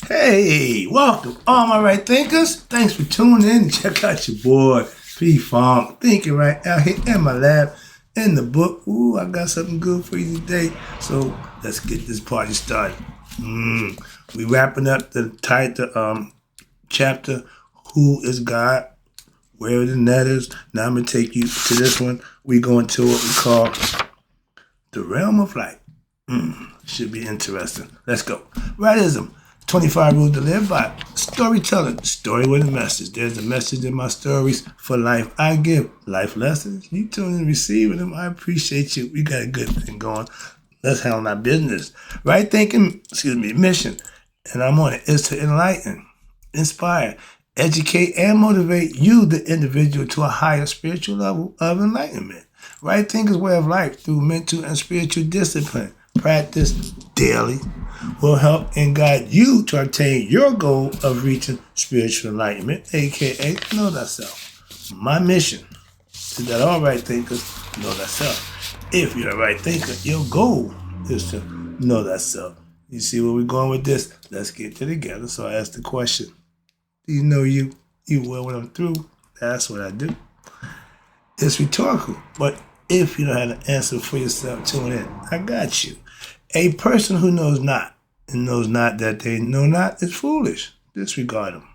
Hey, welcome, all my right thinkers. Thanks for tuning in. Check out your boy, P-Funk, thinking right out here in my lab, in the book. Ooh, I got something good for you today. So let's get this party started. We wrapping up the title, chapter, Who is God? Where are the letters? Now I'm going to take you to this one. We go into what we call the realm of light. Should be interesting. Let's go. Rightism. 25 rules to live by. Storytelling. Story with a message. There's a message in my stories for life. I give life lessons. You tune in receiving them. I appreciate you. We got a good thing going. Let's handle our business. Right thinking, mission, and I'm on it, is to enlighten, inspire, educate, and motivate you, the individual, to a higher spiritual level of enlightenment. Right thinker's way of life through mental and spiritual discipline. Practice daily will help and guide you to attain your goal of reaching spiritual enlightenment, aka know thyself. My mission is that all right thinkers know thyself. If you're a right thinker, your goal is to know thyself. You see where we're going with this? Let's get together. So I ask the question, do you know you will when I'm through? That's what I do. It's rhetorical, but if you don't have an answer for yourself, tune in. I got you. A person who knows not and knows not that they know not is foolish. Disregard them.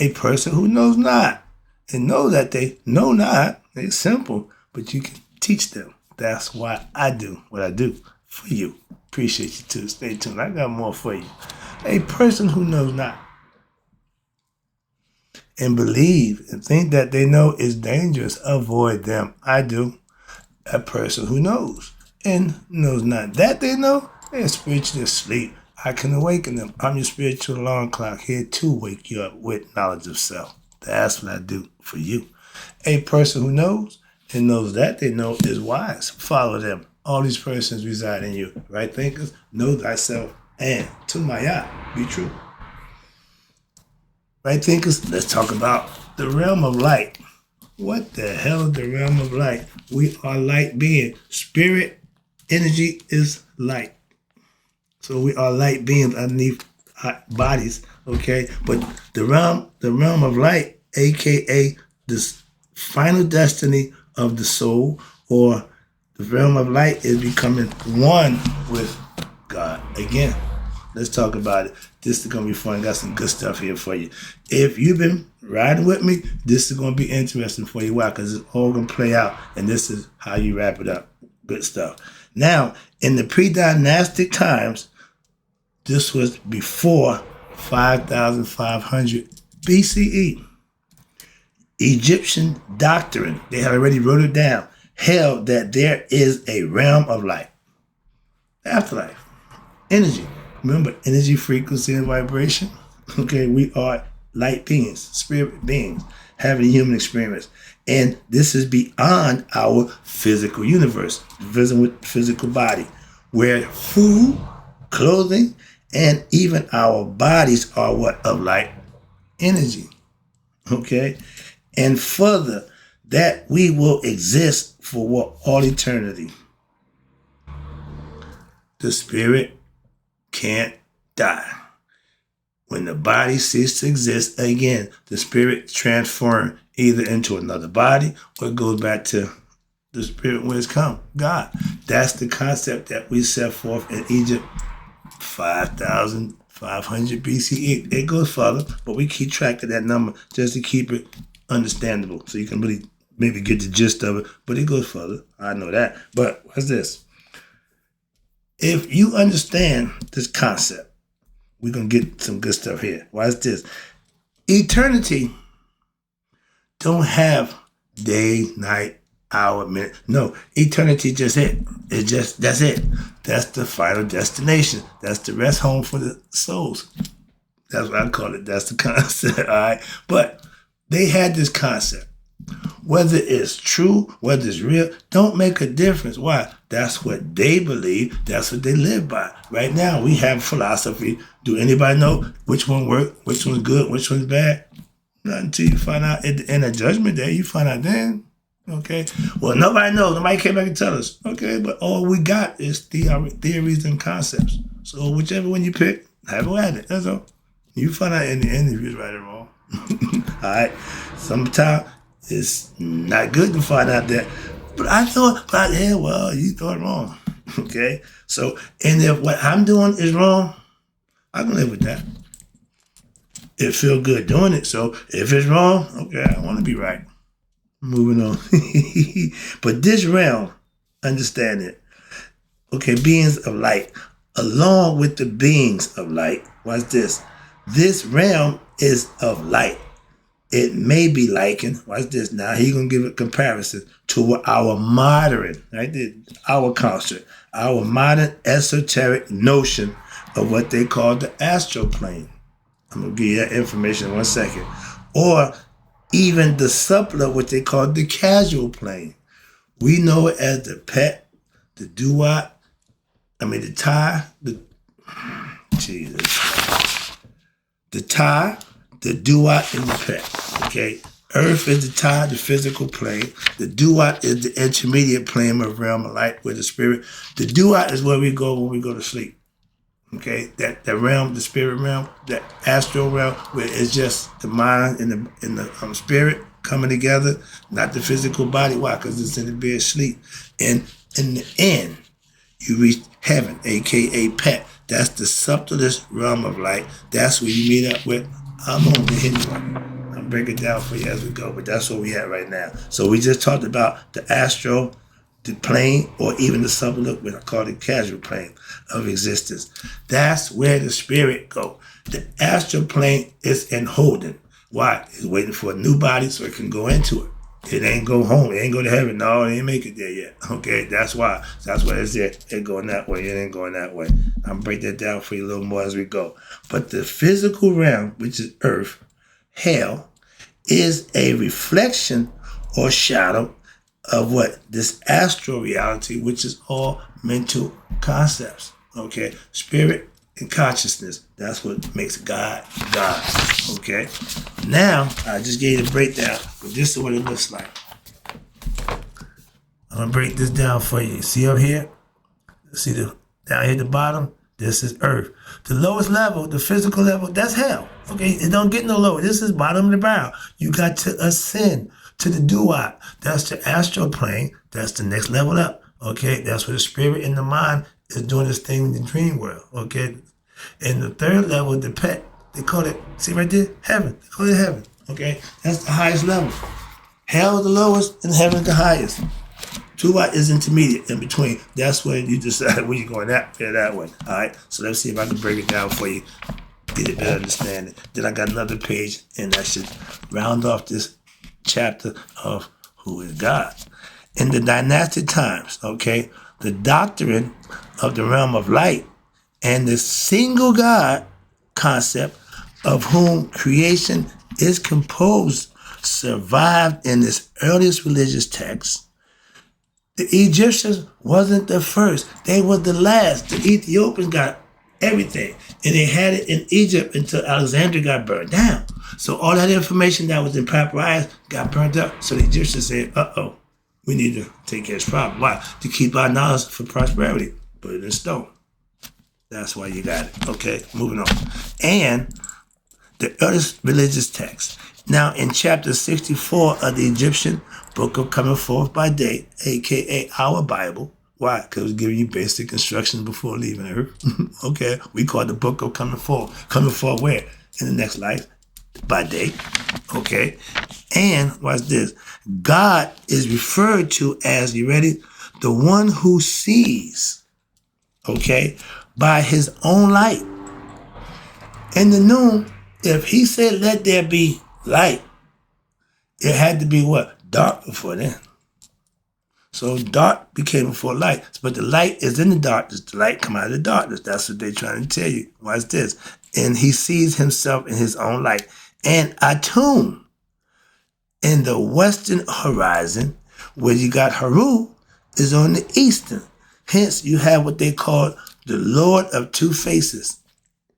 A person who knows not and knows that they know not, it's simple, but you can teach them. That's why I do what I do for you. Appreciate you too. Stay tuned. I got more for you. A person who knows not and believe and think that they know is dangerous, avoid them. I do. A person who knows and knows not that they know, they're spiritually asleep. I can awaken them. I'm your spiritual alarm clock here to wake you up with knowledge of self. That's what I do for you. A person who knows and knows that they know is wise. Follow them. All these persons reside in you. Right thinkers, know thyself, and to Maya, be true. Right thinkers, let's talk about the realm of light. What the hell is the realm of light? We are light beings. Spirit energy is light. So we are light beings underneath our bodies, okay? But the realm of light, aka this final destiny of the soul, or the realm of light, is becoming one with God. Again, let's talk about it. This is going to be fun. Got some good stuff here for you. If you've been riding with me, this is going to be interesting for you. Why? Because it's all going to play out, and this is how you wrap it up. Good stuff. Now, in the pre-dynastic times, this was before 5,500 BCE. Egyptian doctrine, they had already wrote it down, held that there is a realm of light. Afterlife. Energy. Remember, energy, frequency, and vibration? Okay, we are light beings, spirit beings, having a human experience. And this is beyond our physical universe, physical body, where food, clothing, and even our bodies are what? Of light energy. Okay? And further, that we will exist for what? All eternity. The spirit can't die. When the body ceases to exist, again, the spirit transforms either into another body or it goes back to the spirit where it's come, God. That's the concept that we set forth in Egypt, 5,500 BCE. It goes further, but we keep track of that number just to keep it understandable so you can really maybe get the gist of it, but it goes further. I know that. But what's this? If you understand this concept, we're going to get some good stuff here. Why is this? Eternity don't have day, night, hour, minute. No, eternity just it. That's it. That's the final destination. That's the rest home for the souls. That's what I call it. That's the concept, all right? But they had this concept. Whether it's true, whether it's real, don't make a difference. Why? That's what they believe. That's what they live by. Right now, we have philosophy. Do anybody know which one works, which one's good, which one's bad? Not until you find out at the end of Judgment Day. You find out then. Okay? Well, nobody knows. Nobody came back and tell us. Okay? But all we got is theories and concepts. So whichever one you pick, have a at it. That's all. You find out in the interviews, right or wrong. All right. Sometimes it's not good to find out that. But I thought, well, you thought wrong. Okay. So, and if what I'm doing is wrong, I can live with that. It feel good doing it. So if it's wrong, okay, I want to be right. Moving on. But this realm, understand it. Okay, beings of light, along with the beings of light. Watch this. This realm is of light. It may be likened, watch this now, he's going to give a comparison to our modern, right there, our construct, our modern esoteric notion of what they call the astral plane. I'm going to give you that information in 1 second. Or even the subtler, what they call the casual plane. We know it as the pet, the the tie, the tie, the duat, and the pet. Okay? Earth is the tie, the physical plane. The duat is the intermediate plane of realm of light with the spirit. The duat is where we go when we go to sleep. Okay? That realm, the spirit realm, that astral realm, where it's just the mind and the spirit coming together, not the physical body. Why? Because it's in the bed sleep. And in the end, you reach heaven, aka pet. That's the subtlest realm of light. That's where you meet up with. I'm on the hidden one. I'll break it down for you as we go, but that's where we at right now. So we just talked about the astral, the plane, or even the subtle, what I call the casual plane of existence. That's where the spirit go. The astral plane is in holding. Why? It's waiting for a new body so it can go into it. It ain't go home. It ain't go to heaven. No, it ain't make it there yet. Okay, that's why. That's why it's there. It going that way. It ain't going that way. I'll break that down for you a little more as we go. But the physical realm, which is earth, hell, is a reflection or shadow of what? This astral reality, which is all mental concepts. Okay? Spirit and consciousness. That's what makes God, God. Okay? Now, I just gave you the breakdown, but this is what it looks like. I'm going to break this down for you. See up here? See down here at the bottom? This is earth. The lowest level, the physical level, that's hell. Okay? It don't get no lower. This is bottom of the barrel. You got to ascend to the duat. That's the astral plane. That's the next level up. Okay? That's where the spirit and the mind is doing this thing in the dream world. Okay? And the third level, the pet, they call it, see right there? Heaven. They call it heaven. Okay? That's the highest level. Hell is the lowest and heaven is the highest. Duat is intermediate, in between. That's when you decide when you're going that way. All right? So let's see if I can break it down for you, get a better understanding. Then I got another page, and that should round off this chapter of who is God. In the dynastic times, okay, the doctrine of the realm of light and the single God concept of whom creation is composed survived in its earliest religious texts. The Egyptians wasn't the first. They were the last. The Ethiopians got everything. And they had it in Egypt until Alexandria got burned down. So all that information that was in papyrus got burned up. So the Egyptians said, we need to take care of this problem. Why? To keep our knowledge for prosperity. Put it in stone. That's why you got it. Okay, moving on. And the earliest religious text. Now, in chapter 64 of the Egyptian Book of Coming Forth by Day, a.k.a. our Bible. Why? Because it was giving you basic instructions before leaving Earth. Okay, we call it the Book of Coming Forth. Coming forth where? In the next life, by day. Okay, and watch this. God is referred to as, you ready? The one who sees, okay, by his own light. In the noon, if he said, let there be light, it had to be what? Dark before then. So dark became before light. But the light is in the darkness. The light come out of the darkness. That's what they're trying to tell you. Watch this. And he sees himself in his own light. And Atum, in the western horizon, where you got Haru, is on the eastern. Hence, you have what they call the Lord of two faces,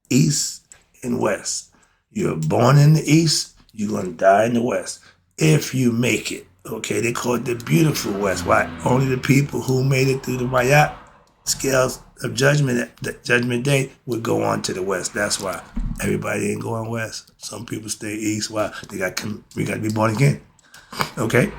east and west. You're born in the east, you're going to die in the west. If you make it. Okay, they call it the beautiful west. Why? Only the people who made it through the WRIGHT scales of judgment, the judgment day, would go on to the west. That's why everybody ain't going west. Some people stay east. Why? We got to be born again. Okay?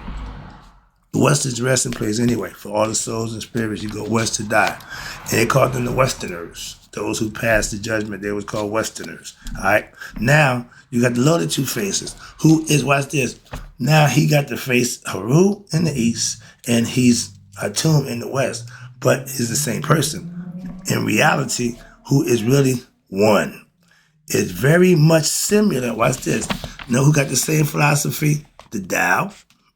The west is the resting place anyway. For all the souls and spirits, you go west to die. And they called them the Westerners. Those who passed the judgment, they was called Westerners. All right? Now, you got the Lord of Two Faces. Who is, watch this. Now, he got the face Haru in the east, and he's Atum in the west. But he's the same person. In reality, who is really one. It's very much similar. Watch this. Know who got the same philosophy? The Tao.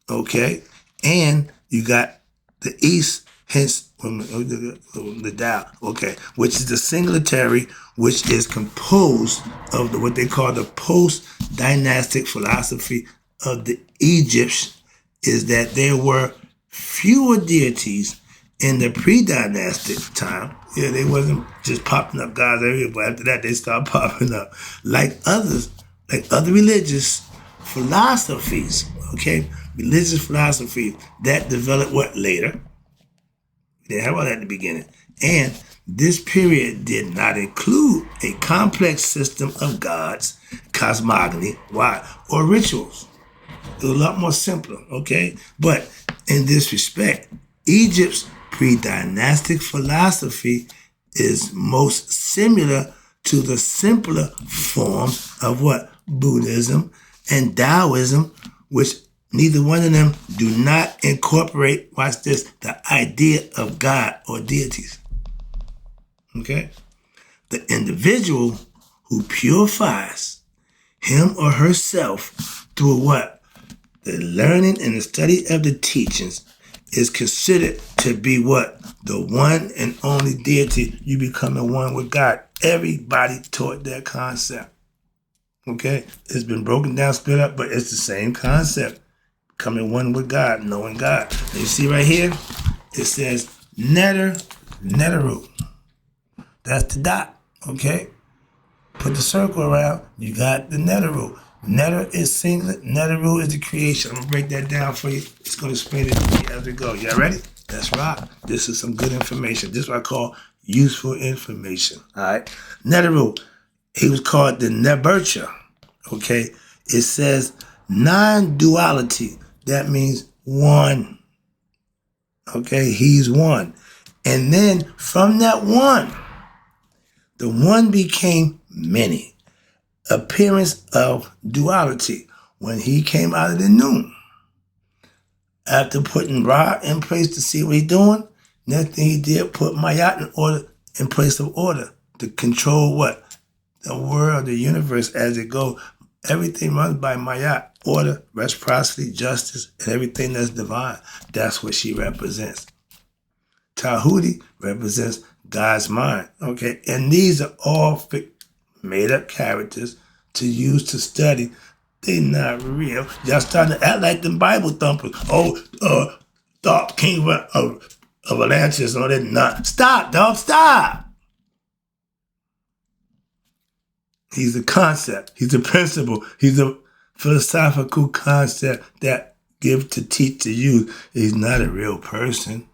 Okay? And you got the East, hence the Tao, okay, which is the singletary, which is composed of what they call the post-dynastic philosophy of the Egypts, is that there were fewer deities in the pre-dynastic time. Yeah, they wasn't just popping up gods everywhere, but after that they started popping up. Like other religious philosophies, okay? Religious philosophy that developed what later? They had all that at the beginning. And this period did not include a complex system of gods, cosmogony, why? Or rituals. It was a lot more simpler, okay? But in this respect, Egypt's pre-dynastic philosophy is most similar to the simpler forms of what? Buddhism and Taoism, which neither one of them do not incorporate, watch this, the idea of God or deities. Okay? The individual who purifies him or herself through what? The learning and the study of the teachings is considered to be what? The one and only deity. You becoming one with God. Everybody taught that concept. Okay? It's been broken down, split up, but it's the same concept. Becoming one with God, knowing God. And you see right here, it says Neteru. That's the dot, okay? Put the circle around, you got the Neteru. Neter is singlet, Neteru is the creation. I'm gonna break that down for you. It's gonna explain it to you as we go. Y'all ready? That's right. This is some good information. This is what I call useful information, all right? Neteru, he was called the Nebercha, okay? It says non-duality. That means one. Okay, he's one. And then from that one, the one became many. Appearance of duality when he came out of the noon. After putting Ra in place to see what he's doing, next thing he did, put Mayat in place of order to control what? The world, the universe as it goes. Everything runs by Mayat, order, reciprocity, justice, and everything that's divine. That's what she represents. Tahuti represents God's mind, okay? And these are all made-up characters to use to study. They're not real. Y'all starting to act like them Bible thumpers. Thought king of Atlantis, or that not. Stop, dog, stop! He's a concept. He's a principle. He's a philosophical concept that give to teach to you. He's not a real person.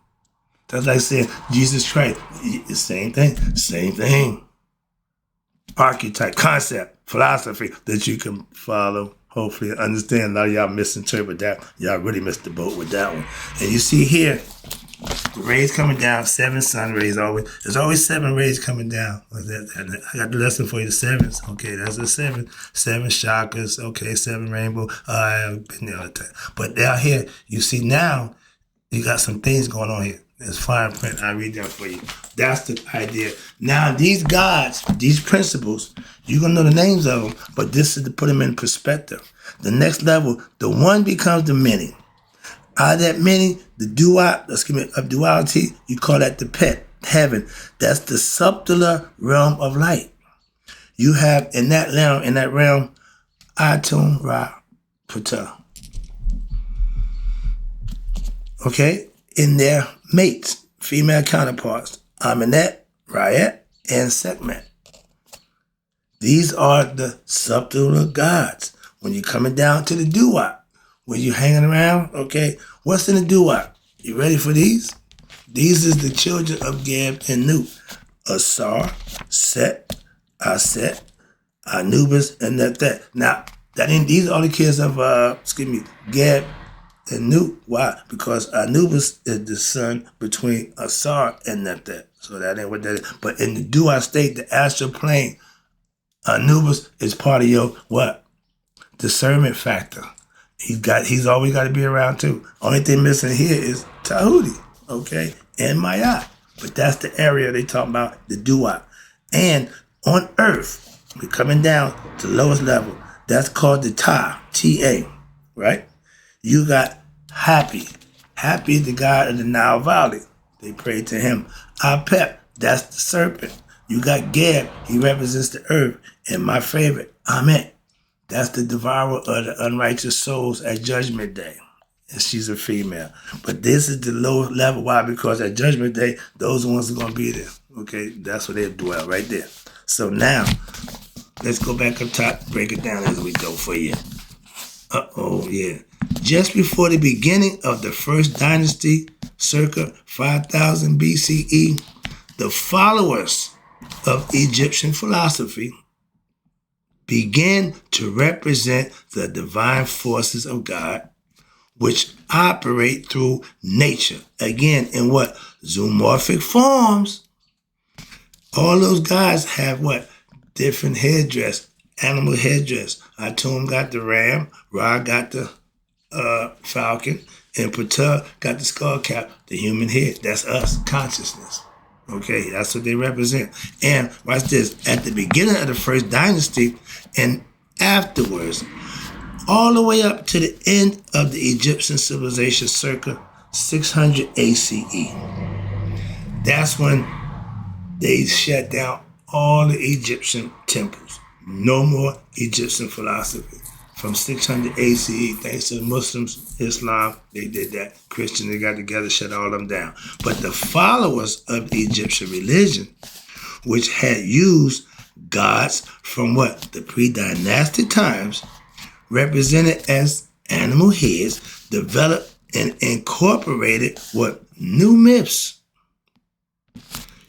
That's like saying Jesus Christ. Same thing. Same thing. Archetype, concept, philosophy that you can follow. Hopefully understand. A lot of y'all misinterpret that. Y'all really missed the boat with that one. And you see here, the rays coming down, 7 sun rays always. There's always 7 rays coming down. I got the lesson for you, the 7s. Okay, that's the 7. 7 chakras. Okay, 7 rainbow. I've been there all the time. But down here, you see now, you got some things going on here. There's fine print. I'll read that for you. That's the idea. Now, these gods, these principles, you're going to know the names of them, but this is to put them in perspective. The next level, the one becomes the many. Out of that many, of duality, you call that the pet, heaven. That's the subtler realm of light. You have in that realm, Atum Ra Pata. Okay? In their mates, female counterparts, Amenet, Riet, and Sekhmet. These are the subtler gods. When you're coming down to the Duat, when you're hanging around, okay, what's in the Duat? You ready for these? These is the children of Gad and Nu. Asar, Set, Aset, Anubis, and that. Now, these are all the kids of Gad and Nu. Why? Because Anubis is the son between Asar and that. So that ain't what that is. But in the Dua state, the astral plane, Anubis is part of your what? Discernment factor. He's always got to be around too. Only thing missing here is Tahuti, okay, and Maya. But that's the area they talking about, the Dua. And on Earth, we're coming down to the lowest level. That's called the Ta, T-A, right? You got Happy. Happy is the god of the Nile Valley. They pray to him. Apep, that's the serpent. You got Gad, he represents the earth. And my favorite, Amen. That's the devourer of the unrighteous souls at Judgment Day. And she's a female. But this is the low level. Why? Because at Judgment Day, those ones are going to be there. Okay? That's where they dwell, right there. So now, let's go back up top, break it down as we go for you. Yeah. Just before the beginning of the first dynasty, circa 5000 BCE, the followers of Egyptian philosophy began to represent the divine forces of God, which operate through nature. Again, in what? Zoomorphic forms. All those guys have what? Different headdress, animal headdress. Atum got the ram, Ra got the falcon, and Ptah got the skull cap, the human head. That's us, consciousness. Okay, that's what they represent. And watch this. At the beginning of the first dynasty and afterwards, all the way up to the end of the Egyptian civilization, circa 600 ACE. That's when they shut down all the Egyptian temples. No more Egyptian philosophy. From 600 ACE, thanks to the Muslims, Islam, they did that. Christian, they got together, shut all them down. But the followers of the Egyptian religion, which had used gods from what? The pre-dynastic times, represented as animal heads, developed and incorporated what? New myths,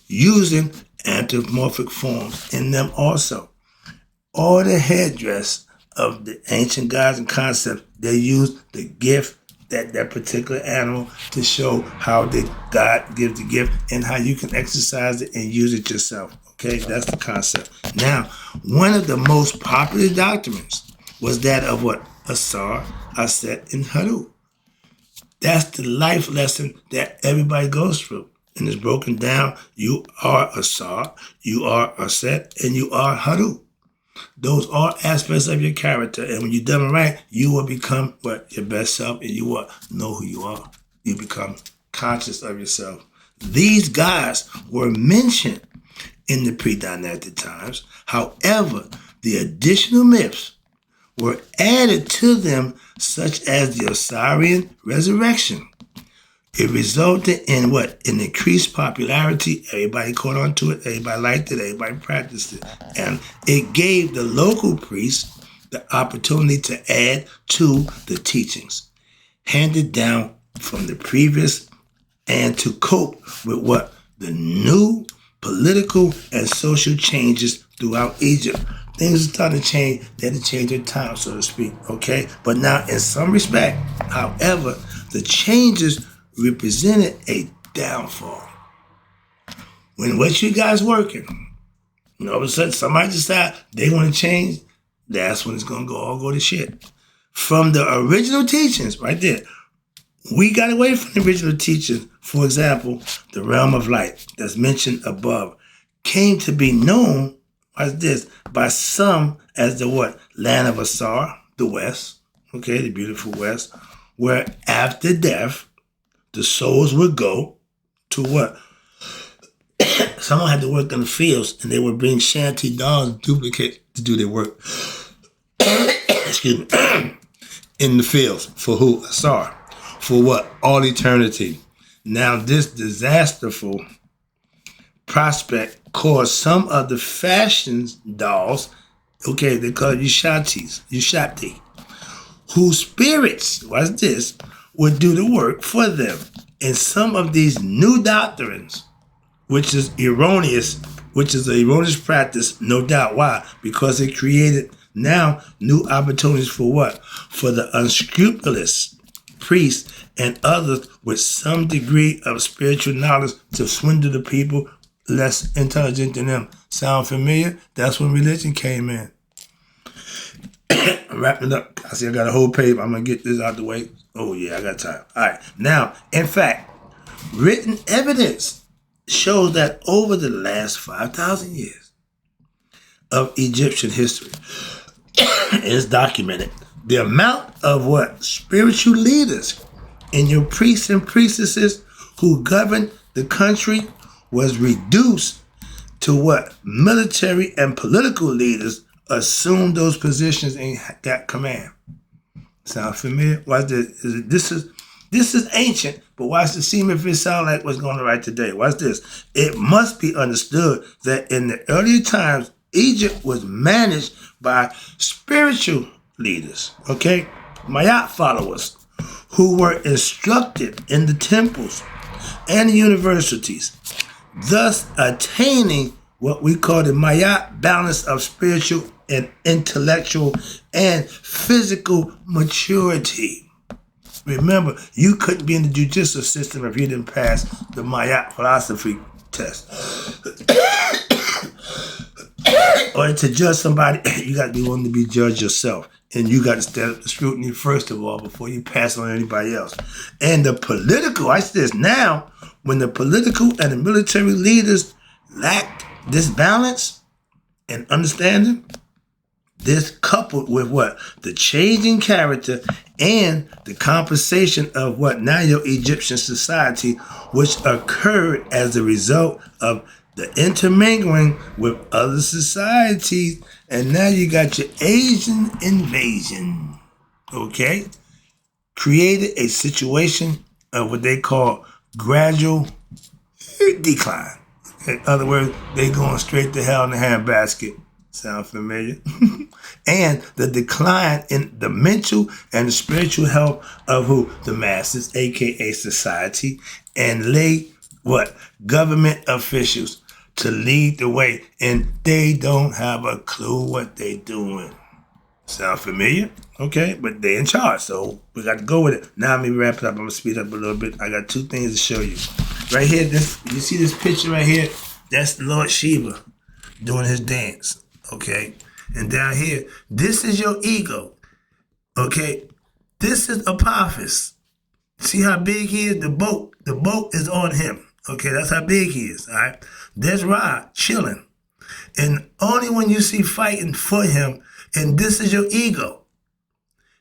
using anthropomorphic forms in them also. All the headdress of the ancient gods and concepts, they use the gift that particular animal to show how God gives the gift and how you can exercise it and use it yourself. Okay, that's the concept. Now, one of the most popular doctrines was that of what? Asar, Aset, and Haru. That's the life lesson that everybody goes through. And it's broken down. You are Asar, you are Aset, and you are Haru. Those are aspects of your character. And when you're done right, you will become what? Your best self, and you will know who you are. You become conscious of yourself. These guys were mentioned in the pre-dynastic times. However, the additional myths were added to them, such as the Osirian resurrection. It resulted in what? An increased popularity. Everybody caught on to it. Everybody liked it. Everybody practiced it. And it gave the local priests the opportunity to add to the teachings handed down from the previous and to cope with what? The new political and social changes throughout Egypt. Things are starting to change. They had to change their time, so to speak. Okay? But now, in some respect, however, the changes represented a downfall. When what you guys working, all of a sudden somebody decide they want to change, that's when it's going to all go to shit. From the original teachings, right there, we got away from the original teachings. For example, the realm of light that's mentioned above came to be known as this by some as the what? Land of Asar, the West, okay, the beautiful West, where after death, the souls would go to what? Someone had to work in the fields, and they would bring shanty dolls, duplicate to do their work. Excuse me. In the fields. For who? Asar. For what? All eternity. Now, this disasterful prospect caused some of the fashions dolls, okay, they call it Ushati, whose spirits, watch this, would do the work for them And some of these new doctrines, which is erroneous, which is an erroneous practice, no doubt. Why? Because it created now new opportunities for what? For the unscrupulous priests and others with some degree of spiritual knowledge to swindle the people less intelligent than them. Sound familiar? That's when religion came in. I'm wrapping up. I see I got a whole page. I'm going to get this out the way. Oh, yeah, I got time. All right. Now, in fact, written evidence shows that over the last 5,000 years of Egyptian history is documented. The amount of what? Spiritual leaders and your priests and priestesses who governed the country was reduced to what? Military and political leaders assumed those positions and got command. Sound familiar? Watch this. This is ancient, but watch this. See if it sound like what's going on right today. Watch this. It must be understood that in the earlier times, Egypt was managed by spiritual leaders, okay? Mayat followers who were instructed in the temples and the universities, thus attaining what we call the Mayat balance of spiritual and intellectual and physical maturity. Remember, you couldn't be in the judicial system if you didn't pass the Mayat philosophy test. Or to judge somebody, you got to be willing to be judged yourself. And you got to stand up to scrutiny first of all before you pass on anybody else. And the political, I say this now, when the political and the military leaders lacked this balance and understanding, this coupled with what? The changing character and the compensation of what now your Egyptian society, which occurred as a result of the intermingling with other societies. And now you got your Asian invasion, okay? Created a situation of what they call gradual decline. In other words, they going straight to hell in the handbasket. Sound familiar? And the decline in the mental and the spiritual health of who? The masses, aka society, and lay what? Government officials to lead the way, and they don't have a clue what they doing. Sound familiar? Okay, but they in charge, so we got to go with it. Now let me wrap it up. I'm gonna speed up a little bit. I got two things to show you. Right here, you see this picture right here? That's Lord Shiva doing his dance. Okay, and down here, this is your ego. Okay, this is Apophis. See how big he is? The boat is on him. Okay, that's how big he is. All right, there's Ra chilling, and only when you see fighting for him, and this is your ego.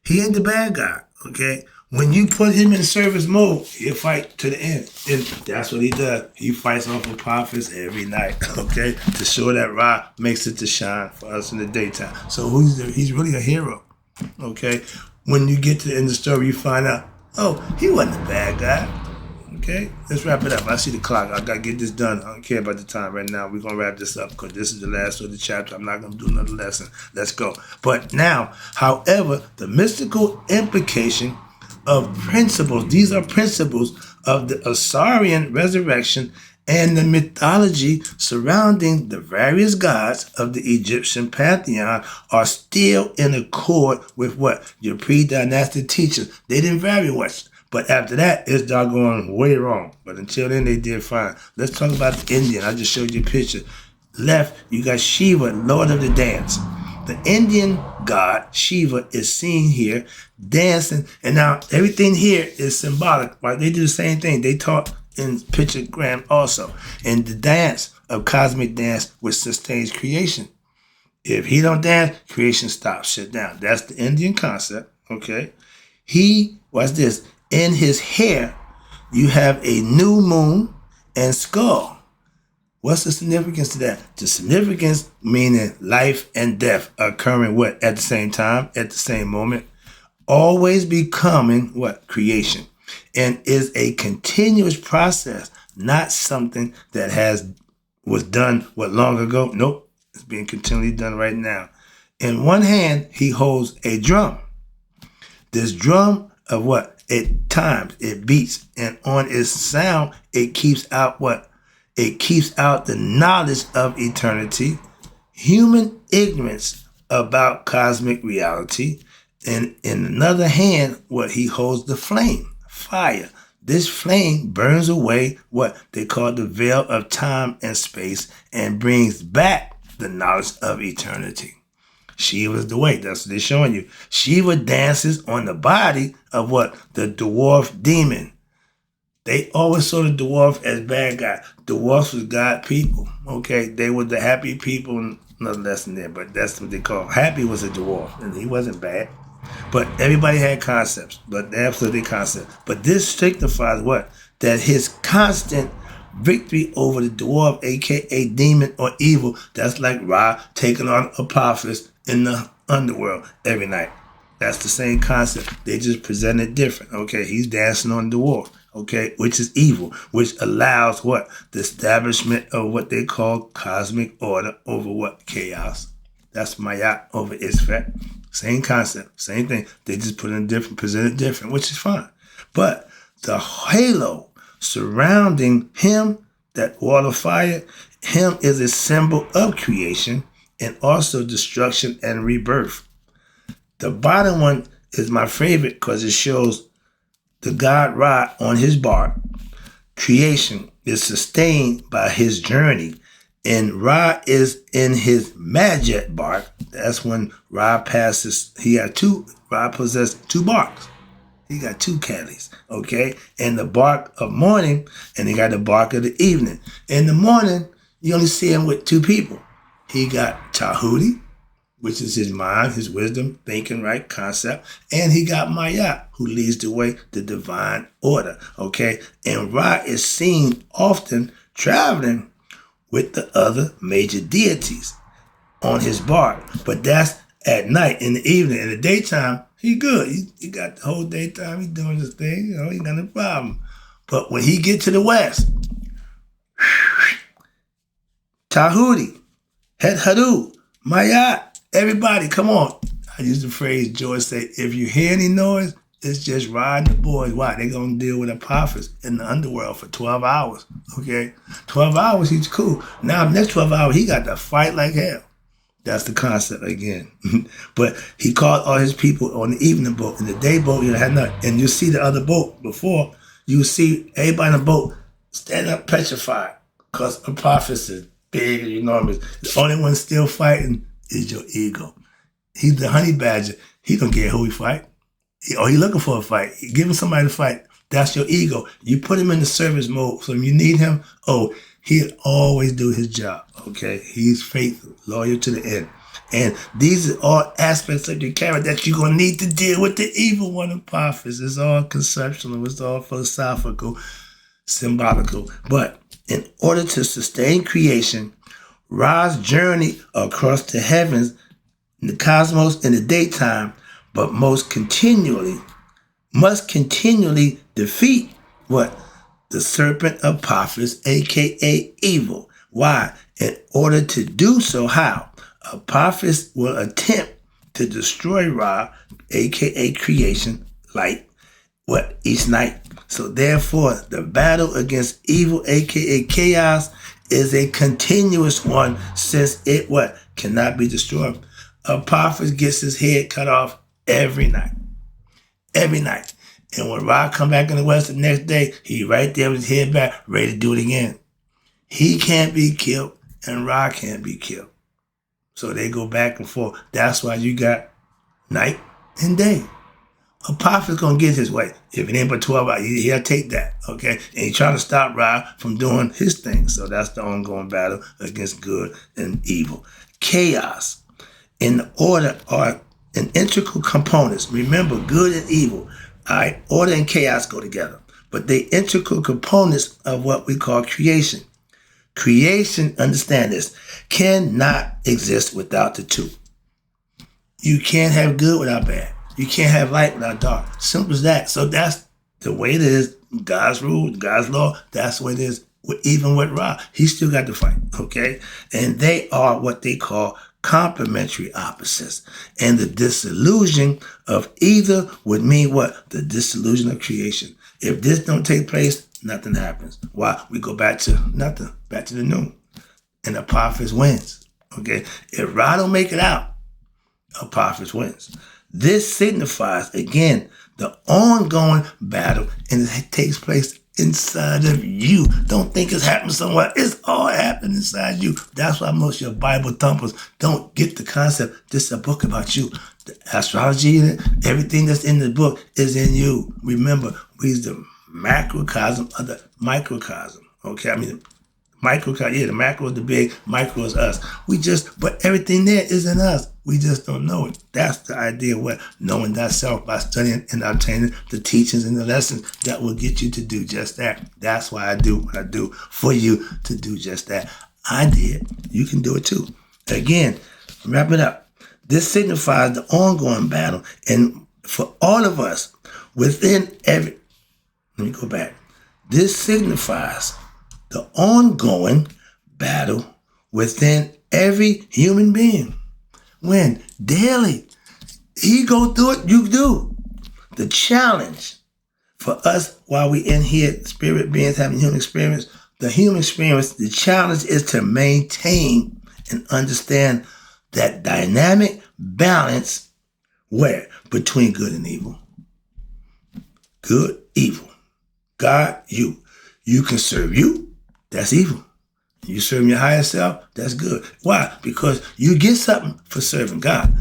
He ain't the bad guy. Okay, when you put him in service mode, he'll fight to the end, and that's what he does. He fights off Apophis every night. Okay, to show that Ra makes it to shine for us in the daytime. So he's really a hero. Okay, when you get to the end of the story, you find out, oh, he wasn't a bad guy. Okay, let's wrap it up. I see the clock. I got to get this done. I don't care about the time right now. We're going to wrap this up because this is the last of the chapter. I'm not going to do another lesson. Let's go. But now, however, the mystical implication of principles, these are principles of the Osirian resurrection and the mythology surrounding the various gods of the Egyptian pantheon are still in accord with what? Your pre-dynastic teachers. They didn't vary much. But after that, it's doggone way wrong. But until then, they did fine. Let's talk about the Indian. I just showed you a picture. Left, you got Shiva, Lord of the Dance. The Indian god, Shiva, is seen here dancing. And now, everything here is symbolic. Right? They do the same thing. They taught in pictogram also. And the dance of cosmic dance, which sustains creation. If he don't dance, creation stops, shut down. That's the Indian concept, okay? Watch this. In his hair, you have a new moon and skull. What's the significance to that? The significance meaning life and death occurring what? At the same time, at the same moment. Always becoming what? Creation. And is a continuous process, not something that was done long ago. Nope, it's being continually done right now. In one hand, he holds a drum. This drum of what? At times it beats, and on its sound it keeps out what? It keeps out the knowledge of eternity, human ignorance about cosmic reality, and in another hand, what he holds the flame, fire. This flame burns away what they call the veil of time and space and brings back the knowledge of eternity. Shiva's the way. That's what they're showing you. Shiva dances on the body of what? The dwarf demon. They always saw the dwarf as bad guy. Dwarfs was God people. Okay, they were the happy people. Another lesson there, but that's what they call. Happy was a dwarf, and he wasn't bad. But everybody had concepts, but absolutely concept. But this signifies what? That his constant victory over the dwarf, aka demon or evil, that's like Ra taking on Apophis in the underworld every night. That's the same concept. They just present it different. Okay, he's dancing on the dwarf, okay, which is evil, which allows what? The establishment of what they call cosmic order over what? Chaos. That's Maya over Isfet. Same concept, same thing. They just put in different, present it different, which is fine. But the halo surrounding him, that wall of fire, him is a symbol of creation and also destruction and rebirth. The bottom one is my favorite because it shows the god Ra on his bark. Creation is sustained by his journey, and Ra is in his Majet bark. That's when Ra passes. Ra possessed two barks. He got two caddies, okay? And the bark of morning, and he got the bark of the evening. In the morning, you only see him with two people. He got Tahuti, which is his mind, his wisdom, thinking, right, concept. And he got Maya, who leads the way, the divine order, okay? And Ra is seen often traveling with the other major deities on his bark. But that's at night. In the evening. In the daytime, he good. He got the whole daytime. He doing his thing. He got no problem. But when he get to the west, Tahuti, Het Haru, Maya, everybody, come on. I use the phrase George say, if you hear any noise, it's just riding the boys. Why? They're going to deal with Apophis in the underworld for 12 hours. Okay? 12 hours, he's cool. Now, next 12 hours, he got to fight like hell. That's the concept again. But he called all his people on the evening boat. In the day boat, you had nothing. And you see the other boat before, you see everybody in the boat stand up petrified because Apophis is big and enormous. The only one still fighting is your ego. He's the honey badger. He don't care who he fight. He looking for a fight. He giving somebody to fight. That's your ego. You put him in the service mode. So when you need him, he'll always do his job. Okay? He's faithful, loyal to the end. And these are all aspects of your character that you're going to need to deal with the evil one, Apophis. It's all conceptual. It's all philosophical, symbolical. But in order to sustain creation, Ra's journey across the heavens, in the cosmos in the daytime, but must continually defeat what? The serpent Apophis, aka evil. Why? In order to do so, how? Apophis will attempt to destroy Ra, aka creation, light, each night. So therefore, the battle against evil, aka chaos, is a continuous one since it cannot be destroyed. Apophis gets his head cut off every night. Every night. And when Ra come back in the west the next day, he right there with his head back, ready to do it again. He can't be killed, and Ra can't be killed. So they go back and forth. That's why you got night and day. Apophis gonna get his way. If it ain't but 12 hours, he'll take that, okay? And he's trying to stop Ra from doing his thing. So that's the ongoing battle against good and evil. Chaos and order are an integral components. Remember, good and evil, all right? Order and chaos go together. But they integral components of what we call creation. Creation, understand this, cannot exist without the two. You can't have good without bad. You can't have light without dark. Simple as that. So that's the way it is. God's rule, God's law, that's the way it is. Even with Ra, he still got to fight, okay? And they are what they call complementary opposites. And the dissolution of either would mean what? The dissolution of creation. If this don't take place, nothing happens. Why? We go back to nothing, back to the new. And Apophis wins. Okay? If Ra don't make it out, Apophis wins. This signifies, again, the ongoing battle, and it takes place inside of you. Don't think it's happening somewhere. It's all happening inside you. That's why most of your Bible thumpers don't get the concept. This is a book about you. The astrology in it, everything that's in the book is in you. Remember, we're the macrocosm of the microcosm. Okay, the macro is the big, micro is us. But everything there is in us. We just don't know it. That's the idea of what? Knowing thyself by studying and obtaining the teachings and the lessons that will get you to do just that. That's why I do what I do, for you to do just that. I did. You can do it too. Again, wrap it up. This signifies the ongoing battle. And for all of us, within every... Let me go back. This signifies the ongoing battle within every human being. When daily, he go through it, you do. The challenge for us while we in here, spirit beings having human experience, the challenge is to maintain and understand that dynamic balance where? Between good and evil. Good, evil. God, you. You can serve you. That's evil. You serve your higher self, that's good. Why? Because you get something for serving God.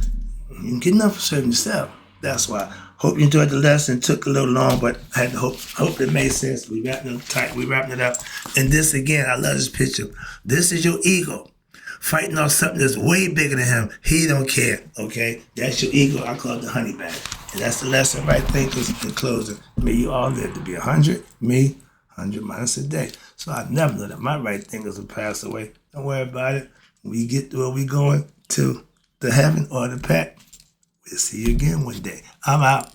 You can get nothing for serving yourself. That's why. Hope you enjoyed the lesson. Took a little long, but I had to hope it made sense. We wrapping it tight. We wrapping it up. And this again, I love this picture. This is your ego fighting off something that's way bigger than him. He don't care. Okay, that's your ego. I call it the honey bag. And that's the lesson, right? Thinkers in closing. May you all live to be 100. Me. 100 minus a day. So I never know that my right thinkers will pass away. Don't worry about it. We get to where we going to the heaven or the pack. We'll see you again one day. I'm out.